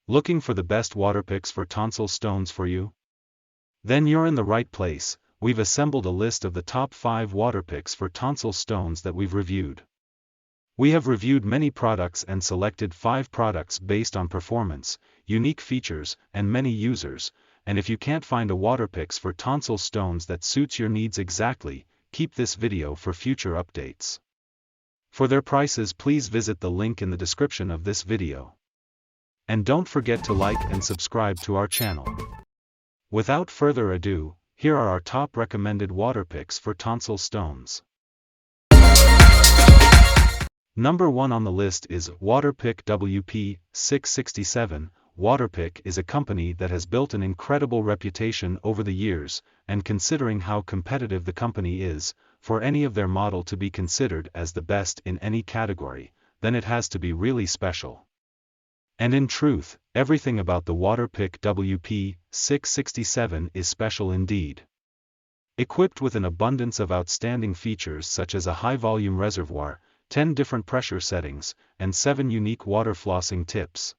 Looking for the best Waterpiks for tonsil stones for you? Then you're in the right place. We've assembled a list of the top 5 Waterpiks for tonsil stones that we've reviewed. We have reviewed many products and selected 5 products based on performance, unique features, and many users, and if you can't find a Waterpiks for tonsil stones that suits your needs exactly, keep this video for future updates. For their prices, please visit the link in the description of this video. And don't forget to like and subscribe to our channel. Without further ado, here are our top recommended Waterpiks for tonsil stones. Number 1 on the list is Waterpik WP-667. Waterpik is a company that has built an incredible reputation over the years, and considering how competitive the company is, for any of their model to be considered as the best in any category, then it has to be really special. And in truth, everything about the Waterpik WP-667 is special indeed. Equipped with an abundance of outstanding features such as a high-volume reservoir, 10 different pressure settings, and 7 unique water flossing tips.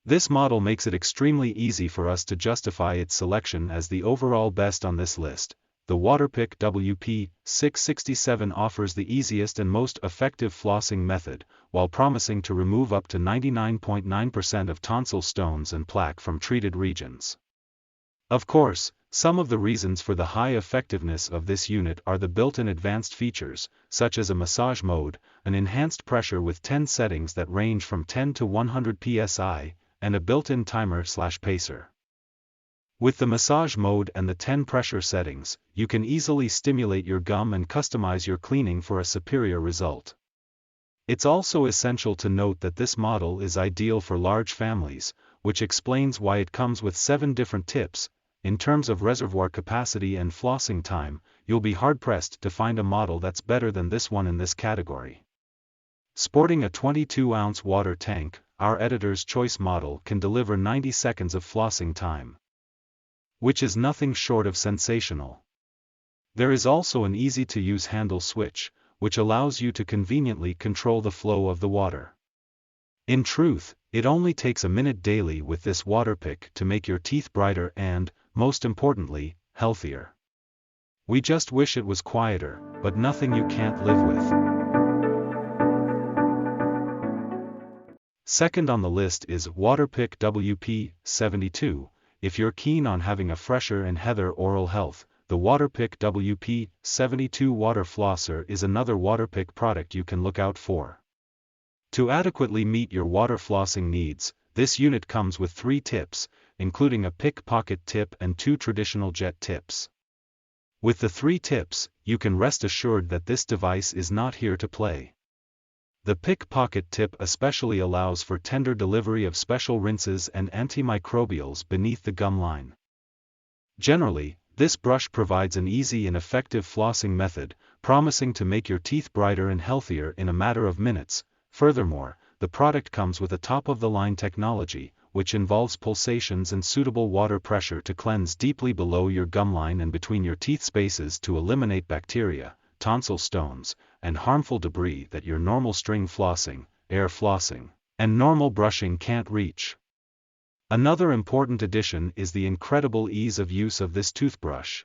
This model makes it extremely easy for us to justify its selection as the overall best on this list. The Waterpik WP-667 offers the easiest and most effective flossing method, while promising to remove up to 99.9% of tonsil stones and plaque from treated regions. Of course, some of the reasons for the high effectiveness of this unit are the built-in advanced features, such as a massage mode, an enhanced pressure with 10 settings that range from 10 to 100 psi, and a built-in timer/pacer. With the massage mode and the 10 pressure settings, you can easily stimulate your gum and customize your cleaning for a superior result. It's also essential to note that this model is ideal for large families, which explains why it comes with 7 different tips. In terms of reservoir capacity and flossing time, you'll be hard-pressed to find a model that's better than this one in this category. Sporting a 22-ounce water tank, our editor's choice model can deliver 90 seconds of flossing time, which is nothing short of sensational. There is also an easy-to-use handle switch, which allows you to conveniently control the flow of the water. In truth, it only takes a minute daily with this Waterpik to make your teeth brighter and, most importantly, healthier. We just wish it was quieter, but nothing you can't live with. Second on the list is Waterpik WP-72. If you're keen on having a fresher and heather oral health, the Waterpik WP-72 Water Flosser is another Waterpik product you can look out for. To adequately meet your water flossing needs, this unit comes with 3 tips, including a pickpocket tip and 2 traditional jet tips. With the 3 tips, you can rest assured that this device is not here to play. The pickpocket tip especially allows for tender delivery of special rinses and antimicrobials beneath the gum line. Generally, this brush provides an easy and effective flossing method, promising to make your teeth brighter and healthier in a matter of minutes. Furthermore, the product comes with a top-of-the-line technology, which involves pulsations and suitable water pressure to cleanse deeply below your gum line and between your teeth spaces to eliminate bacteria, tonsil stones, and harmful debris that your normal string flossing, air flossing, and normal brushing can't reach. Another important addition is the incredible ease of use of this toothbrush,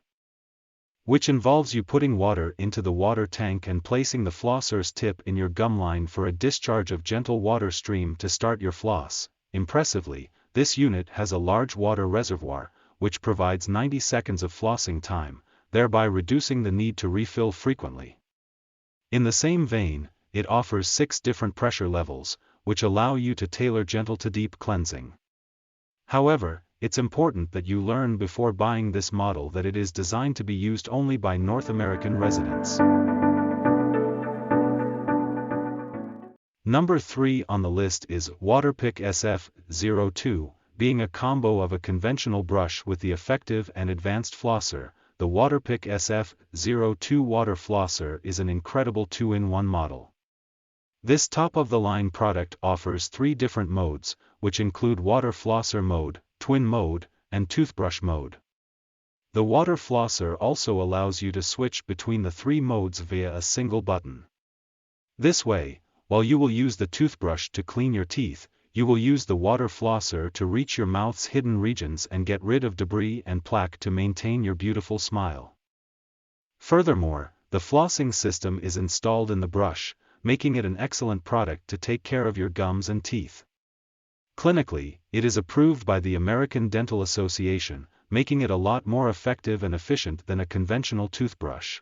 which involves you putting water into the water tank and placing the flosser's tip in your gum line for a discharge of gentle water stream to start your floss. Impressively, this unit has a large water reservoir, which provides 90 seconds of flossing time, thereby reducing the need to refill frequently. In the same vein, it offers 6 different pressure levels, which allow you to tailor gentle to deep cleansing. However, it's important that you learn before buying this model that it is designed to be used only by North American residents. Number 3 on the list is Waterpik SF-02. Being a combo of a conventional brush with the effective and advanced flosser, the Waterpik SF-02 Water Flosser is an incredible 2-in-1 model. This top-of-the-line product offers 3 different modes, which include Water Flosser mode, Twin mode, and Toothbrush mode. The Water Flosser also allows you to switch between the 3 modes via a single button. This way, while you will use the toothbrush to clean your teeth, you will use the water flosser to reach your mouth's hidden regions and get rid of debris and plaque to maintain your beautiful smile. Furthermore, the flossing system is installed in the brush, making it an excellent product to take care of your gums and teeth. Clinically, it is approved by the American Dental Association, making it a lot more effective and efficient than a conventional toothbrush.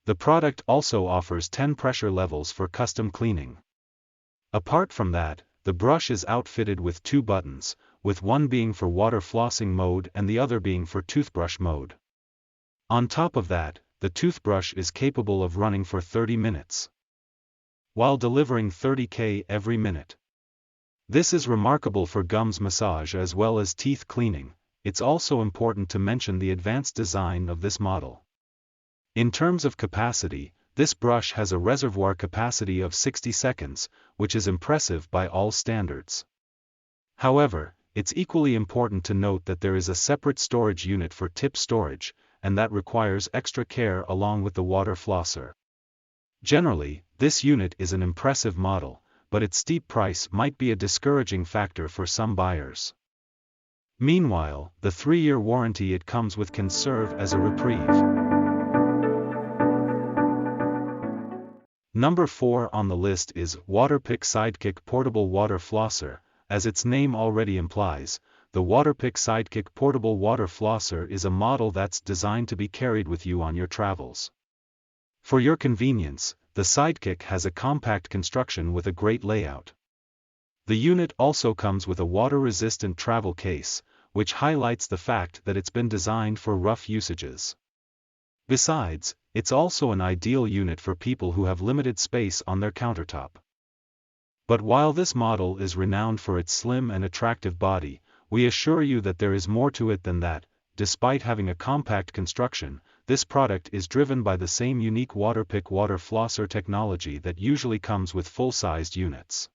The product also offers 10 pressure levels for custom cleaning. Apart from that, the brush is outfitted with 2 buttons, with one being for water flossing mode and the other being for toothbrush mode. On top of that, the toothbrush is capable of running for 30 minutes, while delivering 30 km every minute. This is remarkable for gums massage as well as teeth cleaning. It's also important to mention the advanced design of this model. In terms of capacity, this brush has a reservoir capacity of 60 seconds, which is impressive by all standards. However, it's equally important to note that there is a separate storage unit for tip storage, and that requires extra care along with the water flosser. Generally, this unit is an impressive model, but its steep price might be a discouraging factor for some buyers. Meanwhile, the 3-year warranty it comes with can serve as a reprieve. Number 4 on the list is Waterpik Sidekick Portable Water Flosser. As its name already implies, the Waterpik Sidekick Portable Water Flosser is a model that's designed to be carried with you on your travels. For your convenience, the Sidekick has a compact construction with a great layout. The unit also comes with a water-resistant travel case, which highlights the fact that it's been designed for rough usages. Besides, it's also an ideal unit for people who have limited space on their countertop. But while this model is renowned for its slim and attractive body, we assure you that there is more to it than that. Despite having a compact construction, this product is driven by the same unique Waterpik water flosser technology that usually comes with full-sized units.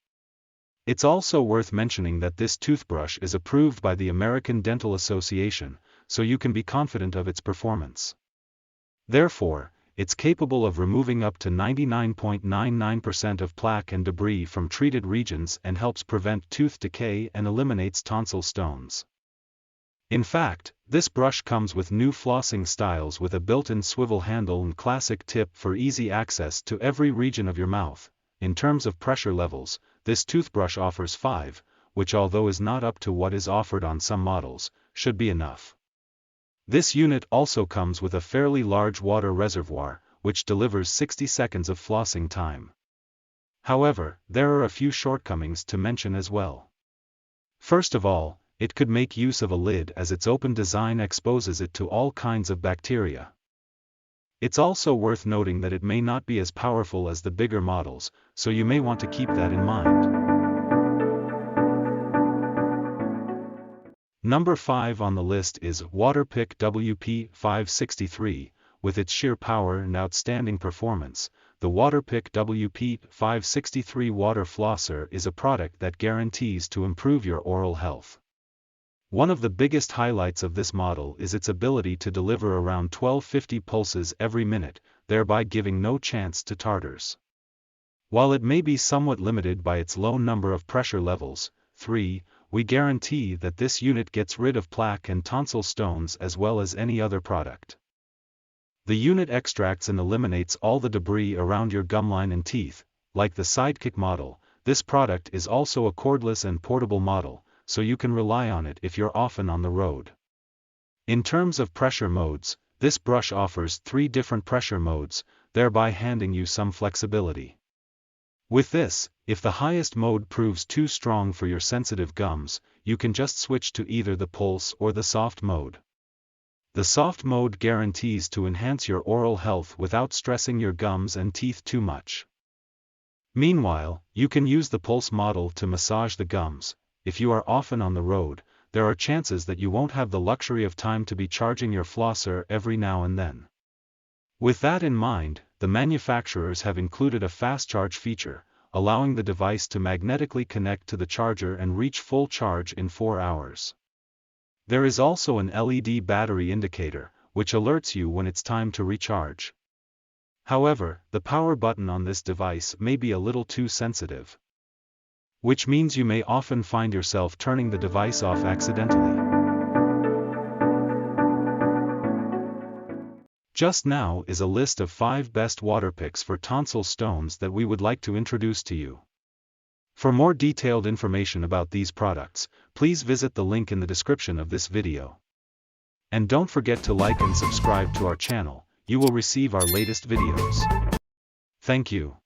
It's also worth mentioning that this toothbrush is approved by the American Dental Association, so you can be confident of its performance. Therefore, it's capable of removing up to 99.99% of plaque and debris from treated regions and helps prevent tooth decay and eliminates tonsil stones. In fact, this brush comes with new flossing styles with a built-in swivel handle and classic tip for easy access to every region of your mouth. In terms of pressure levels, this toothbrush offers 5, which although is not up to what is offered on some models, should be enough. This unit also comes with a fairly large water reservoir, which delivers 60 seconds of flossing time. However, there are a few shortcomings to mention as well. First of all, it could make use of a lid as its open design exposes it to all kinds of bacteria. It's also worth noting that it may not be as powerful as the bigger models, so you may want to keep that in mind. Number 5 on the list is Waterpik WP-563. With its sheer power and outstanding performance, the Waterpik WP-563 water flosser is a product that guarantees to improve your oral health. One of the biggest highlights of this model is its ability to deliver around 1250 pulses every minute, thereby giving no chance to tartars. While it may be somewhat limited by its low number of pressure levels, 3, we guarantee that this unit gets rid of plaque and tonsil stones as well as any other product. The unit extracts and eliminates all the debris around your gumline and teeth. Like the Sidekick model, this product is also a cordless and portable model, so you can rely on it if you're often on the road. In terms of pressure modes, this brush offers 3 different pressure modes, thereby handing you some flexibility. With this, if the highest mode proves too strong for your sensitive gums, you can just switch to either the pulse or the soft mode. The soft mode guarantees to enhance your oral health without stressing your gums and teeth too much. Meanwhile, you can use the pulse model to massage the gums. If you are often on the road, there are chances that you won't have the luxury of time to be charging your flosser every now and then. With that in mind, the manufacturers have included a fast charge feature, allowing the device to magnetically connect to the charger and reach full charge in 4 hours. There is also an LED battery indicator, which alerts you when it's time to recharge. However, the power button on this device may be a little too sensitive. which means you may often find yourself turning the device off accidentally. Just now is a list of 5 best Waterpiks for Tonsil Stones that we would like to introduce to you. For more detailed information about these products, please visit the link in the description of this video. And don't forget to like and subscribe to our channel, you will receive our latest videos. Thank you.